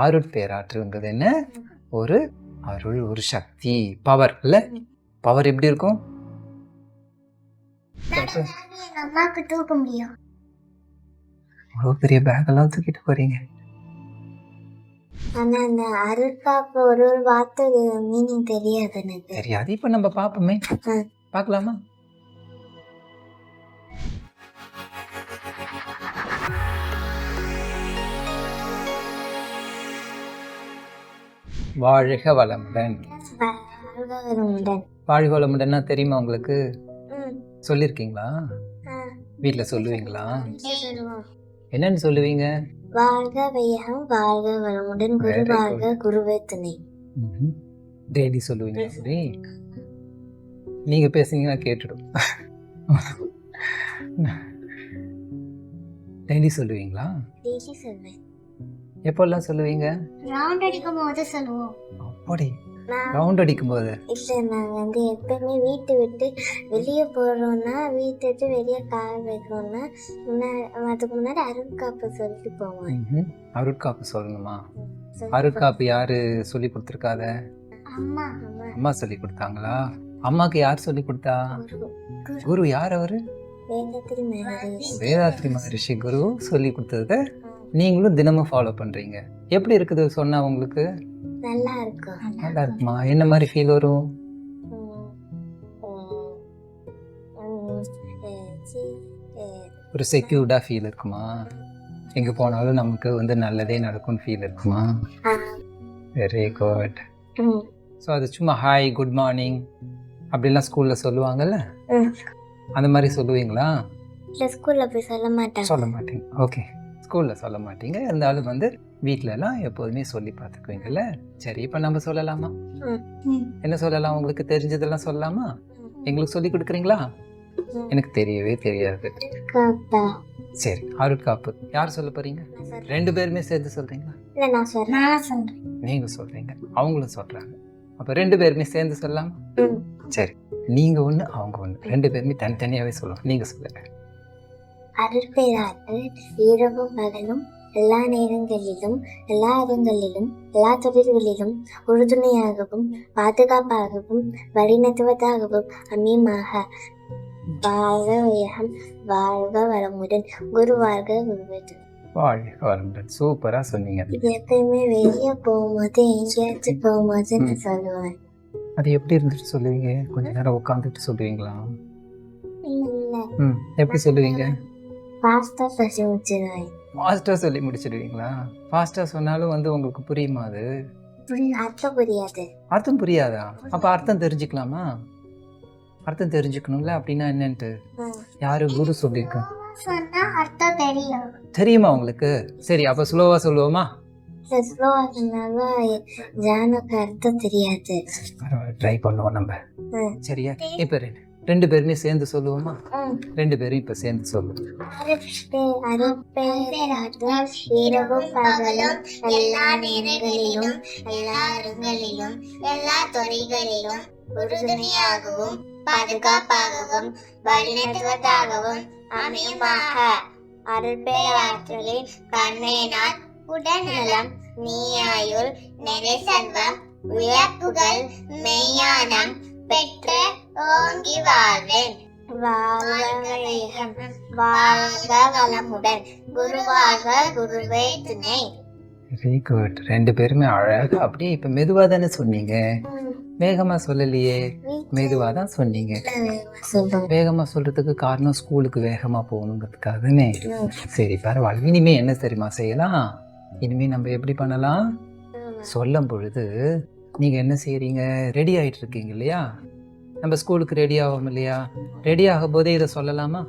அருட்பேராற்றல்ங்கிறது என்ன? ஒரு அருள், ஒரு சக்தி, பவர் இல்ல? பவர் எப்படி இருக்கும்? அம்மாக்கு தூக்க முடியும். அவ்வளோ பெரிய பேக் எல்லாம் தூக்கிட்டு போறீங்க. ஆனா அந்த அருட்காப்பு ஒரு வார்த்தை மீனிங் தெரியாது எனக்கு. தெரியாது. இப்ப நம்ம பாப்போமே, பார்க்கலாமா? வாழ்க வளமுடன். வாழ்க வளமுடன்னா தெரியுமா உங்களுக்கு? சொல்லிருக்கீங்களா? வீட்டுல சொல்லுவீங்களா? என்னன்னு சொல்லுவீங்க? வாழ்க வையகம், வாழ்க வளமுடன், குரு வாழ்க, குருவே துணை. டெய்லி சொல்லுவீங்க. அப்படி நீங்க பேசுனீங்கன்னா கேட்டுடும். டெய்லி சொல்லுவீங்களா? டெய்லி சொல்வேன். எப்பெல்லாம் சொல்லுவீங்க? ரவுண்ட் அடிக்கும் போது சொல்லுவோம். அப்படி ரவுண்ட் அடிக்கும் போது? இல்லை, நாங்கள் எப்பவுமே வீட்டை விட்டு வெளியே போகிறோன்னா, வீட்டை விட்டு வெளியே கால் வைக்கிறோன்னா அதுக்கு முன்னாடி அருட்காப்பு சொல்லிட்டு போவோம். அருட்காப்பு சொல்லணுமா? அருட்காப்பு யாரு சொல்லி கொடுத்துருக்காத? அம்மா. அம்மா சொல்லி கொடுத்தாங்களா? அம்மாக்கு யார் சொல்லி கொடுத்தா? குரு. யார் அவரு? வேதாத்ரி மகரிஷி குரு சொல்லி கொடுத்தத நீங்களும் தினமும் ஃபாலோ பண்றீங்க. எப்படி இருக்குது சொன்னா உங்களுக்கு? நல்லா இருக்கும். நல்லா இருக்குமா? என்ன மாதிரி ஃபீல் வரும்? ஒரு செக்யூர்டா ஃபீல் இருக்குமா? எங்க போனாலும் நமக்கு வந்து நல்லதே நடக்கும்னு ஃபீல் இருக்குமா? Very good. ஸோ அது சும்மா ஹாய், குட் மார்னிங் அப்படிலாம் ஸ்கூல்ல சொல்லுவாங்கல்ல, அந்த மாதிரி சொல்லுவீங்களா? ஸ்கூல்ல போய் சொல்ல மாட்டேன். சொல்ல மாட்டீங்க. ஓகே, ஸ்கூல்ல சொல்ல மாட்டீங்க. இருந்தாலும் வந்து வீட்டிலலாம் எப்போதுமே சொல்லி பார்த்துக்குவீங்கல்ல. சரி, இப்போ நம்ம சொல்லலாமா? என்ன சொல்லலாம்? உங்களுக்கு தெரிஞ்சதெல்லாம் சொல்லலாமா? எங்களுக்கு சொல்லி கொடுக்குறீங்களா? எனக்கு தெரியவே தெரியாது. சரி, அருட்காப்பு யார் சொல்ல போறீங்க? ரெண்டு பேருமே சேர்ந்து சொல்றீங்களா? நீங்க சொல்றீங்க, அவங்களும் சொல்றாங்க. அப்ப ரெண்டு பேருமே சேர்ந்து சொல்லலாம். சரி, நீங்க ஒண்ணு, அவங்க ஒண்ணு, ரெண்டு பேருமே தனித்தனியாவே சொல்லுவோம். நீங்க சொல்லுங்க. அருட்பேராற்றல் இரவும் பகலும் எல்லா நேரங்களிலும் எல்லா இடங்களிலும் எல்லா தொழில்களிலும் உறுதுணையாகவும் பாதுகாப்பாகவும் வழிநடத்துவதாகவும் அமையமாக. வாழ்க வையகம், வாழ்க வளமுடன், குரு வாழ்க, குருவே துணை. வாழ்க வளமுடன். சூப்பரா சொன்னீங்க. இது எப்பயுமே வெளியே போகும்போது எங்கேயாச்சும் போகும்போது நான் சொல்லுவேன். அது எப்படி இருந்துட்டு சொல்லுவீங்க? கொஞ்ச நேரம் உட்காந்துட்டு சொல்லுவீங்களா? எப்படி சொல்லுவீங்க? ஃபாஸ்டா சொல்லி முடிச்சிடுவேன். ஃபாஸ்டா சொல்லி முடிச்சிடுவீங்களா? ஃபாஸ்டா சொன்னாலும் வந்து உங்களுக்கு புரியுமா? அது அர்த்தம் புரியாது. அர்த்தம் புரியாதா? அப்ப அர்த்தம் தெரிஞ்சுக்கலாமா? அர்த்தம் தெரிஞ்சுக்கணும்ல. அப்படின்னா என்னன்ட்டு யாரு குரு சொல்லியிருக்கா? சொன்னா அர்த்தம் தெரியும். தெரியுமா உங்களுக்கு? சரி, அப்ப ஸ்லோவா சொல்லுவோமா? ஸ்லோவா சொன்னாலும் ஜானுக்கு அர்த்தம் தெரியாது. ட்ரை பண்ணுவோம் நம்ம. சரியா? இப்ப ரெண்டு பேருமே சேர்ந்து சொல்லுவோமா? ரெண்டு பேரும் இப்ப சேர்ந்து சொல்லுவோம். இரவும் பகலும் எல்லா நேரங்களிலும் எல்லா இடங்களிலும் எல்லா துறைகளிலும் உறுதுணையாகவும் பாதுகாப்பாகவும் வழிநடத்துவதாகவும் அமையுமாக. அருட்பேராற்றலின் கண்ணேனார் உடல்நலம் நீயாயுள் நிறை செல்வம் உயர்ப்புகள் மெய்ஞானம் பெற்ற ஓங்கி வாழ்வேன். வாழ்க வையகம், வாழ்க வளமுடன், குரு வாழ்க, குருவே துணை. Very good. ரெண்டு பேருமே அழகா அப்படியே இப்ப மெதுவா தானே சொன்னீங்க, வேகமா சொல்லலையே. மெதுவா தான் சொன்னீங்க. வேகமா சொல்றதுக்கு காரணம் ஸ்கூலுக்கு வேகமா போகணுங்கிறதுக்காக தானே. சரி, பரவாயில்ல. இனிமே என்ன தெரியுமா செய்யலாம்? இனிமே நம்ம எப்படி பண்ணலாம்? சொல்லும் பொழுது நீங்க என்ன செய்யறீங்க? ரெடி ஆயிட்டு இருக்கீங்க இல்லையா? நம்ம ஸ்கூலுக்கு ரெடி ஆகும் இல்லையா? ரெடி ஆகும் போதே இதை சொல்லலாமா?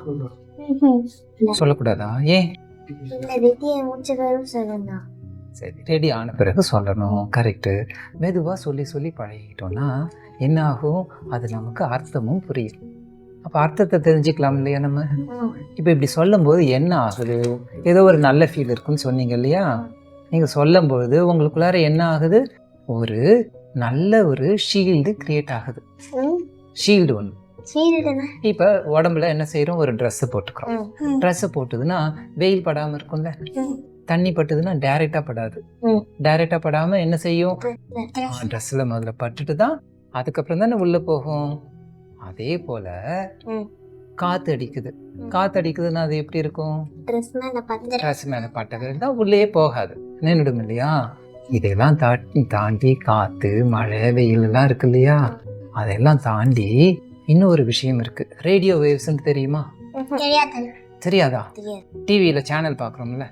சொல்லக்கூடாதா? ஏன்? சரி, ரெடி ஆன பிறகு சொல்லணும். கரெக்டு. மெதுவாக சொல்லி சொல்லி பழகிட்டோம்னா என்ன ஆகும்? அது நமக்கு அர்த்தமும் புரியும். அப்போ அர்த்தத்தை தெரிஞ்சுக்கலாம் இல்லையா நம்ம? இப்போ இப்படி சொல்லும்போது என்ன ஆகுது? ஏதோ ஒரு நல்ல ஃபீல் இருக்குன்னு சொன்னீங்க இல்லையா? நீங்கள் சொல்லும்போது உங்களுக்குள்ளார என்ன ஆகுது? ஒரு நல்ல ஒரு ஷீல்டு கிரியேட் ஆகுது. ஷீல்டு ஒன்று. இப்போ உடம்புல என்ன செய்யறோம்? ஒரு ட்ரெஸ்ஸை போட்டுக்கிறோம். ட்ரெஸ்ஸை போட்டுதுன்னா வெயில் படாமல் இருக்கும்ல, தண்ணி பட்டுதுன்னா டைரெக்டாக படாது. ம். டைரெக்டாக படாமல் என்ன செய்யும்? ட்ரெஸ்ஸில் முதல்ல பட்டுட்டு தான் அதுக்கப்புறம் தானே உள்ளே போகும். அதே போல் ம். காற்று அடிக்குது. காற்று அடிக்குதுன்னா அது எப்படி இருக்கும்? ட்ரெஸ் மேல பார்த்து ட்ரெஸ் மேலே பட்டது தான் உள்ளே போகாது, நின்றுடும் இல்லையா? இதெல்லாம் தாண்டி காற்று, மழை, வெயிலெல்லாம் இருக்கு இல்லையா? அதெல்லாம் தாண்டி இன்னொரு விஷயம் இருக்கு. ரேடியோ வேவ்ஸ்ன்னு தெரியுமா? தெரியாதா? டிவியில் சேனல் பார்க்குறோம்ல,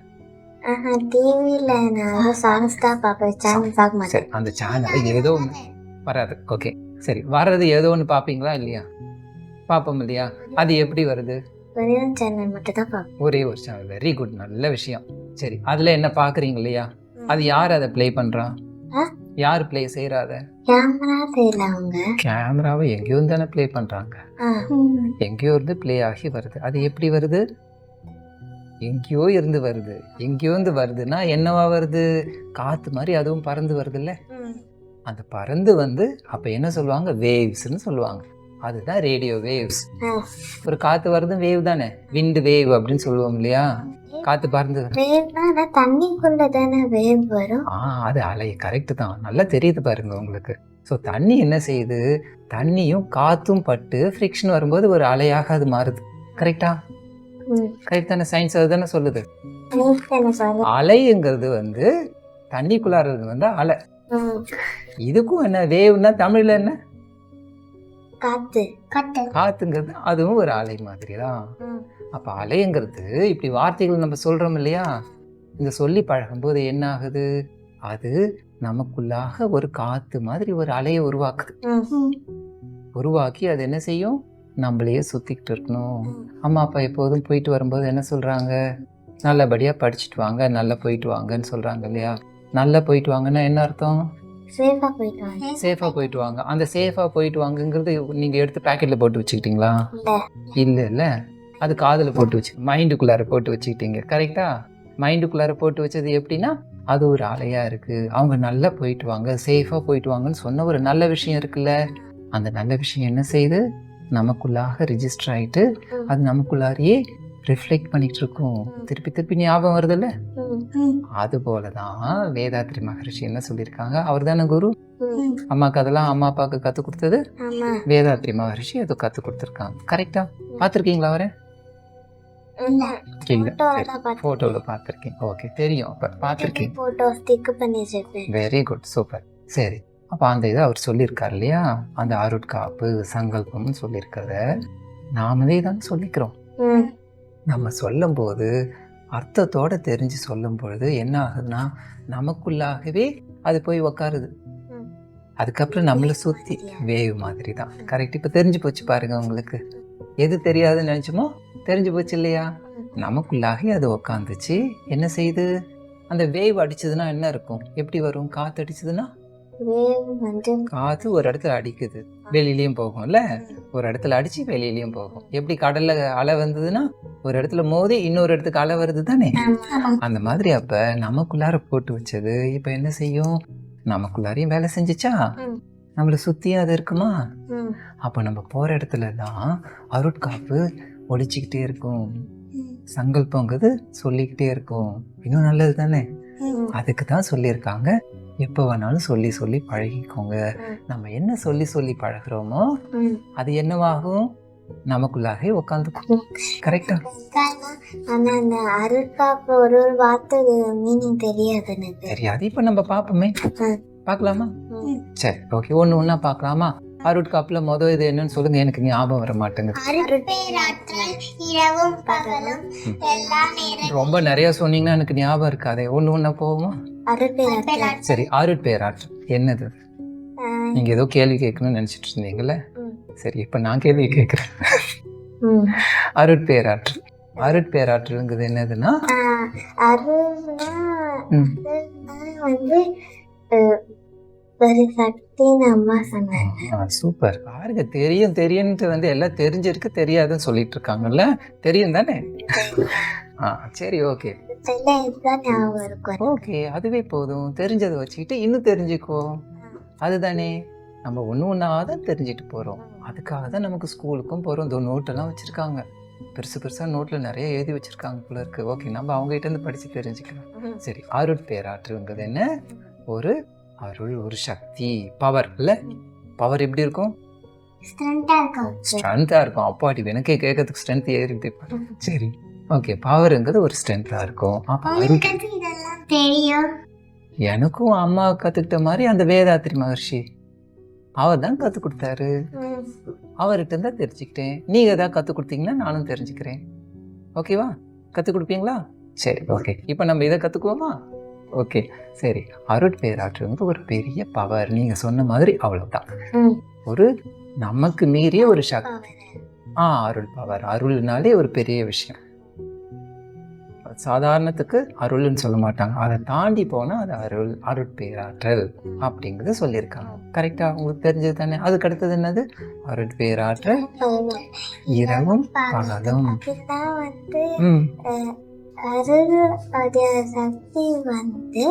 டிவியில நான் சாங்ஸ் தான் பார்ப்பேன், சேனல் பார்க்க மாட்டேன். சரி அந்த சேனல் ஏதோ ஒன்று வராது. ஓகே சரி, வர்றது ஏதோ ஒன்று பார்ப்பீங்களா இல்லையா? பார்ப்போம் இல்லையா? அது எப்படி வருது? ஒரே ஒரு சேனல் மட்டும் தான் பார்ப்பேன். ஒரே ஒரு சேனல். வெரி குட், நல்ல விஷயம். சரி அதில் என்ன பார்க்குறீங்க இல்லையா? அது யார் அதை ப்ளே பண்ணுறா? யார் ப்ளே செய்கிறா? அதை கேமரா தெரியல, அவங்க கேமராவை எங்கேயோ தானே ப்ளே பண்ணுறாங்க. எங்கேயோ இருந்து ப்ளே ஆகி வருது. அது எப்படி வருது? எங்கேயோ இருந்து வருது. எங்கேயோ இருந்து வருதுன்னா என்னவா வருது? காற்று மாதிரி அதுவும் பறந்து வருதுல்ல. அந்த பறந்து வந்து அப்போ என்ன சொல்லுவாங்க? வேவ்ஸ்ன்னு சொல்லுவாங்க. அதுதான் ரேடியோ வேவ்ஸ். ஒரு காற்று வருது வேவ் தானே, விண்டு வேவ் அப்படின்னு சொல்லுவோம் இல்லையா? காற்று பறந்து வேவ்னா தண்ணிக்குள்ள தானே வேவ் வரும். அது அலை. கரெக்டு தான், நல்லா தெரியுது பாருங்க உங்களுக்கு. ஸோ தண்ணி என்ன செய்யுது? தண்ணியும் காற்றும் பட்டு ஃப்ரிக்ஷன் வரும்போது ஒரு அலையாக அது மாறுது. கரெக்டா? கரெக்ட் தானே? சயின்ஸ் அது தானே சொல்லுது. அலைங்கிறது வந்து தண்ணிக்குள்ளாறது வந்து அலை. இதுக்கும் என்ன வேவ்னா தமிழ்ல என்ன? காத்து. காத்துங்கிறது அதுவும் ஒரு அலை மாதிரி தான். அப்போ அலைங்கிறது இப்படி வார்த்தைகள் நம்ம சொல்றோம் இல்லையா? இந்த சொல்லி பழகும்போது என்ன ஆகுது? அது நமக்குள்ளாக ஒரு காத்து மாதிரி ஒரு அலையை உருவாக்குது. உருவாக்கி அது என்ன செய்யும்? நம்மளையே சுத்திக்கிட்டு இருக்கணும். அம்மா அப்பா எப்போதும் போயிட்டு வரும்போது என்ன சொல்றாங்க? நல்லபடியா படிச்சுட்டு வாங்க, நல்லா போயிட்டு வாங்கன்னு சொல்றாங்க இல்லையா? நல்லா போயிட்டு வாங்கன்னா என்ன அர்த்தம்? சேஃபா போயிட்டு வாங்க. சேஃபா போயிட்டு வாங்க. அந்த சேஃபா போயிட்டு வாங்கங்கிறது நீங்க எடுத்து பாக்கெட்ல போட்டு வச்சுக்கிட்டீங்களா? இல்ல, அது காதுல போட்டு வச்சு மைண்டுக்குள்ளார போட்டு வச்சுக்கிட்டீங்க. கரெக்டா? மைண்டுக்குள்ளார போட்டு வச்சது எப்படின்னா அது ஒரு அலையா இருக்கு. அவங்க நல்லா போயிட்டு வாங்க, சேஃபா போயிட்டு வாங்கன்னு சொன்ன ஒரு நல்ல விஷயம் இருக்குல்ல. அந்த நல்ல விஷயம் என்ன செய்யுது? நமக்குள்ளாக ரிஜிஸ்டர் ஆயிட்டு அது நமக்குள்ளாரையே ரிஃப்ளெக்ட் பண்ணிட்டு இருக்கும். திருப்பி திருப்பி ஞாபகம் வருதுல்ல. அது போலதான் வேதாத்ரி மகரிஷி என்ன சொல்லியிருக்காங்க? அவர் தானே குரு. அம்மாக்கு அதெல்லாம் அம்மா அப்பாவுக்கு கத்து கொடுத்தது வேதாத்ரி மகரிஷி. அது கத்து கொடுத்துருக்காங்க. கரெக்டா? பார்த்துருக்கீங்களா அவரை? போட்டோல பார்த்துருக்கீங்க. ஓகே, தெரியும். அப்ப பார்த்துருக்கீங்க. Very good, super. சரி, அப்ப அந்த இதை அவர் சொல்லியிருக்காரு இல்லையா? அந்த அருட்காப்பு சங்கல்பம்னு சொல்லியிருக்கிறத நாமளே தான் சொல்லிக்கிறோம். நம்ம சொல்லும் போது அர்த்தத்தோட தெரிஞ்சு சொல்லும் பொழுது என்ன ஆகுதுன்னா நமக்குள்ளாகவே அது போய் உக்காருது. அதுக்கப்புறம் நம்மளை சுத்தி வேவ் மாதிரி தான். கரெக்ட். இப்ப தெரிஞ்சு போச்சு பாருங்க உங்களுக்கு. எது தெரியாதுன்னு நினைச்சோமோ தெரிஞ்சு போச்சு இல்லையா? நமக்குள்ளாக அது உக்காந்துச்சு. என்ன செய்யுது? அந்த வேவ் அடிச்சதுன்னா என்ன இருக்கும்? எப்படி வரும்? காத்து அடிச்சதுன்னா காத்து ஒரு இடத்துல அடிக்குது, வெளியிலயும் போகும்ல. ஒரு இடத்துல அடிச்சு வெளியிலயும் போகும். எப்படி கடல்ல அலை வந்ததுன்னா ஒரு இடத்துல மோதி இன்னொரு இடத்துக்கு அலை வருது தானே? அந்த மாதிரி அப்ப நமக்குள்ளார போட்டு வச்சது இப்ப என்ன செய்யும்? நமக்குள்ளாரையும் வேலை செஞ்சுச்சா? நம்மளை சுத்தியும் அது இருக்குமா? அப்ப நம்ம போற இடத்துல எல்லாம் அருட்காப்பு ஒழிச்சுக்கிட்டே இருக்கும். சங்கல்பங்கிறது சொல்லிக்கிட்டே இருக்கும். இன்னும் நல்லது தானே? அதுக்கு தான் சொல்லியிருக்காங்க, எப்போ வேணாலும் சொல்லி சொல்லி பழகிக்கோங்க. நம்ம என்ன சொல்லி சொல்லி பழகிறோமோ அது என்னவாகும்? நமக்குள்ளாக உட்காந்துக்கும். கரெக்டா? ஆனா அந்த அருட்காப்பு ஒரு வார்த்தை மீனிங் தெரியாது எனக்கு. தெரியாது. இப்ப நம்ம பாப்போமே, பார்க்கலாமா? சரி, ஓகே. ஒண்ணு பார்க்கலாமா? அருட்காப்புல மொதல் இது என்னன்னு சொல்லுங்க. எனக்கு ஞாபகம் வர மாட்டேங்குது. ரொம்ப நிறைய சொன்னீங்கன்னா எனக்கு ஞாபகம் இருக்காதே. ஒண்ணு போவோமா? சரி, அருட்பேராற்றல் என்னது? நீங்க ஏதோ கேள்வி கேட்கணும்னு நினைச்சிட்டு இருந்தீங்கல்ல. சரி, இப்ப நான் கேள்வி கேட்கிறேன். அருட்பேராற்றல். அருட்பேராற்றல்ங்கிறது என்னதுன்னா சூப்பர். பாருங்க, தெரியும்ட்டு வந்து எல்லாம் தெரிஞ்சிருக்கு தெரியாதுன்னு சொல்லிட்டு இருக்காங்கல்ல. தெரியும் தானே? சரி, ஓகே ஓகே, அதுவே போதும். தெரிஞ்சதை வச்சுக்கிட்டு இன்னும் தெரிஞ்சுக்கோ. அதுதானே, நம்ம ஒண்ணு ஒன்னாதான் தெரிஞ்சுட்டு போறோம். அதுக்காக தான் நமக்கு ஸ்கூலுக்கும் போறோம். இந்த நோட்டெல்லாம் வச்சிருக்காங்க. பெருசு பெருசா நோட்ல நிறைய எழுதி வச்சிருக்காங்க போல இருக்கு. ஓகே, நம்ம அவங்க கிட்ட இருந்து படிச்சு தெரிஞ்சுக்கலாம். சரி, அருட்பேராற்றல்ங்கிறது என்ன? ஒரு அருள், ஒரு சக்தி, பவர் இல்ல? பவர் எப்படி இருக்கும்? ஸ்ட்ரென்த்தா இருக்கும். ஸ்ட்ரென்த்தா இருக்கும். அப்பாடி, எனக்கே கேட்கறதுக்கு ஸ்ட்ரென்த் ஏறிட்டு. சரி, ஓகே, பவருங்கிறது ஒரு ஸ்ட்ரென்த்தா இருக்கும். அப்ப அருள் இதெல்லாம் தெரியும். எனக்கும் அம்மா கத்துக்கிட்ட மாதிரி அந்த வேதாத்திரி மகர்ஷி அவர் தான் கற்றுக் கொடுத்தாரு. அவர்கிட்ட இருந்தா தெரிஞ்சுக்கிட்டேன். நீங்க ஏதாவது கற்றுக் கொடுத்தீங்கன்னா நானும் தெரிஞ்சுக்கிறேன். ஓகேவா? கற்றுக் கொடுப்பீங்களா? சரி, ஓகே. இப்போ நம்ம இதை கற்றுக்குவோமா? ஓகே, சரி. அருட்பேராற்றல் வந்து ஒரு பெரிய பவர். நீங்க சொன்ன மாதிரி அவ்வளவுதான். ஒரு நமக்கு மீறிய ஒரு சக்தி. அருள் பவர். அருள்னாலே ஒரு பெரிய விஷயம். சாதாரணத்துக்கு அருள்னு சொல்ல மாட்டாங்க. அதை தாண்டி போனா அது அருள், அருட்பேராற்றல் அப்படிங்கிறது சொல்லியிருக்காங்க. கரெக்டா? உங்களுக்கு தெரிஞ்சது தானே. அதுக்கு அடுத்தது என்னது? அருட்பேராற்றல் இரவும் பகலும். அப்படிதான் வந்து அருள் சக்தி வந்து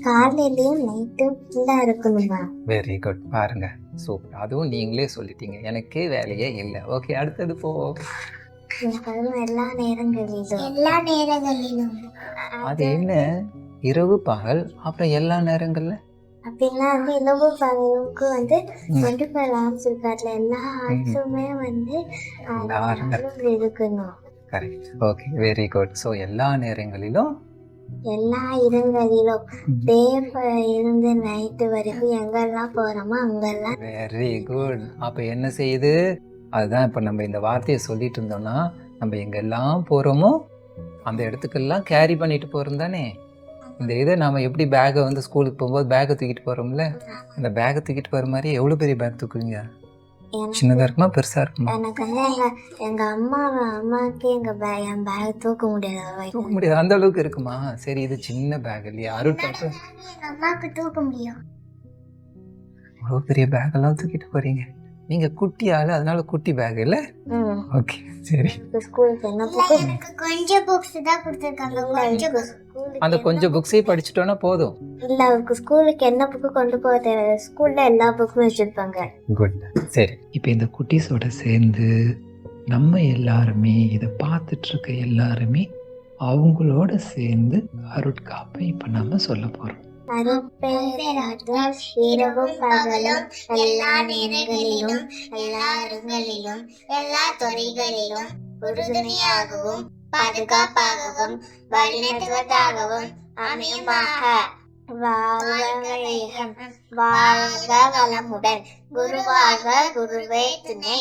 காலையிலயும் நைட்டும் ஃபுல்லா இருக்கணுமா? Very good. பாருங்க, சூப்பர். அதுவும் நீங்களே சொல்லிட்டீங்க. எனக்கே வேலையே இல்லை. ஓகே, அடுத்தது போ. எல்லா நேரங்களிலும் அது என்ன? இரவு பகல் அப்புறம் எல்லா நேரங்கள்ல அப்படின்னா வந்து இரவு பகலுக்கு வந்து 24 hours இருக்காதுல, எல்லா ஆட்சுமே வந்து இருக்கணும். Correct. Okay, very good. So எல்லா நேரங்களிலும் எல்லா இடங்களிலும் டே இருந்து நைட்டு வரைக்கும் எங்கெல்லாம் போறோமோ அங்கெல்லாம். Very good. அப்ப என்ன செய்யுது? அதுதான் இப்போ நம்ம இந்த வார்த்தையை சொல்லிட்டு இருந்தோம்னா, நம்ம எங்கெல்லாம் போகிறோமோ அந்த இடத்துக்கெல்லாம் கேரி பண்ணிட்டு போகிறோம் தானே. இந்த இதை நாம் எப்படி பேக்கை வந்து ஸ்கூலுக்கு போகும்போது பேக்கை தூக்கிட்டு போகிறோம்ல, அந்த பேக்கை தூக்கிட்டு போகிற மாதிரி எவ்வளோ பெரிய பேக் தூக்குவீங்க? சின்னதாக இருக்குமா பெருசாக இருக்குமா? எனக்கு வந்து எங்கள் அம்மாவுக்கு என் பேக் தூக்க முடியாது. தூக்க முடியாது, அந்த அளவுக்கு இருக்குமா? சரி, இது சின்ன பேக் இல்லையா? அருட்பேராற்றல் எங்கள் அம்மாவுக்கு தூக்க முடியும். அவ்வளோ பெரிய பேக்கெல்லாம் தூக்கிட்டு போகிறீங்க. நீங்க குட்டி ஆளு, அதனால குட்டி பேக் இல்ல. ஓகே, சரி. ஸ்கூலுக்கு என்ன புக்? எனக்கு கொஞ்சம் புக்ஸ் தான் கொடுத்திருக்காங்க. அந்த கொஞ்சம் புக்ஸே படிச்சிட்டோம்னா போதும். இல்ல, அவருக்கு ஸ்கூலுக்கு என்ன புக் கொண்டு போக தேவை? ஸ்கூல்ல எல்லா புக்கும் வச்சிருப்பாங்க. குட். சரி, இப்போ இந்த குட்டீஸோட சேர்ந்து நம்ம எல்லாருமே இதை பார்த்துட்டு இருக்க எல்லாருமே அவங்களோட சேர்ந்து அருட்காப்பை இப்போ நம்ம சொல்ல போறோம். அருட்பேராற்றல் இரவும் பகலும் எல்லா நேரங்களிலும் எல்லா இடங்களிலும் எல்லா துறைகளிலும் உறுதுணையாகவும் பாதுகாப்பாகவும் வழிநடத்துவதாகவும் அமையுமாக. வாழ்க வளமுடன். குருவாக குருவே துணை.